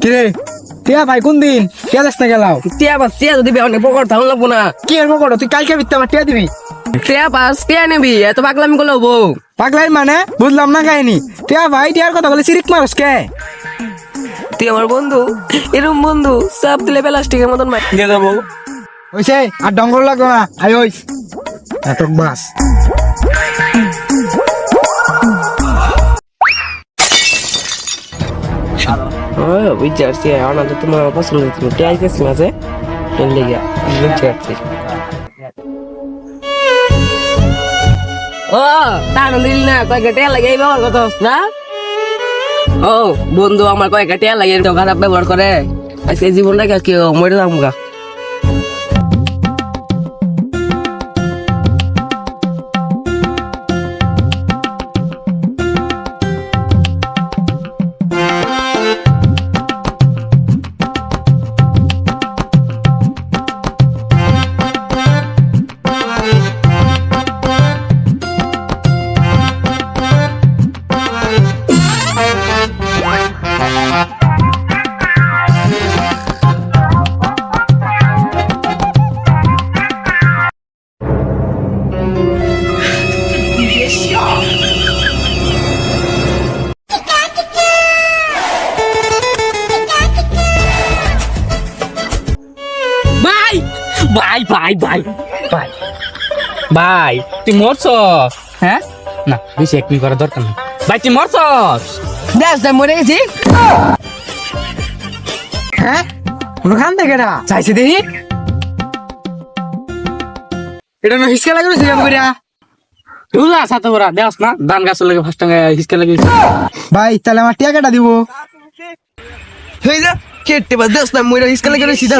কিরে টিয়া ভাই কোন দিন টিয়া যাস না গেলাও টিয়া যদি বেহনে পকড় থাকুন লাগবো না। কি এর পকড় তুই কালকে বিত্তে আমার টিয়া দিবি টিয়া নিবি এত পাগলামি করলে হবো। পাগলাই মানে বুঝলাম না কাহিনী টিয়া ভাই টিয়ার কথা বলে সিরিক মারস কে? তুই আমার বন্ধু, এরম বন্ধু চাপ দিলে প্লাস্টিকের মতন মার দিয়ে দেবো। ওইসে আর ডঙ্গর লাগবে না আই ওই এত বাস বুঝছি আমাদের তোমার পছন্দ ছিল টিয়া গেছি মাঝে লেগে বুঝতে পারছি। ও তার দিল না কয়েকটা টিয়া লাগে এই ব্যবহার কথা না। ও বন্ধু আমার কয়েকটা টিয়া লাগে তো খারাপ ব্যবহার করে আজকে জীবনটাকে কি মরে যাবো গা। ভাই ভাই ভাই ভাই ভাই তুই মরছস? হ্যাঁ না বেশি একমি করার দরকার নেই ভাই তুই মরছস। দেখ মরে গেছি। হ্যাঁ ওখান থেকে না চাইছে দেখি এটা না হিসকা লাগবে সিরাম করিয়া তুই সাথে ওরা দেখ না ধান গাছ লাগে ফার্স্ট টাইম হিসকে লাগে। ভাই তাহলে আমার টিয়া কেটা দিব? হয়ে যা কেটে বা দেখ না মরে হিসকা লাগে সিধা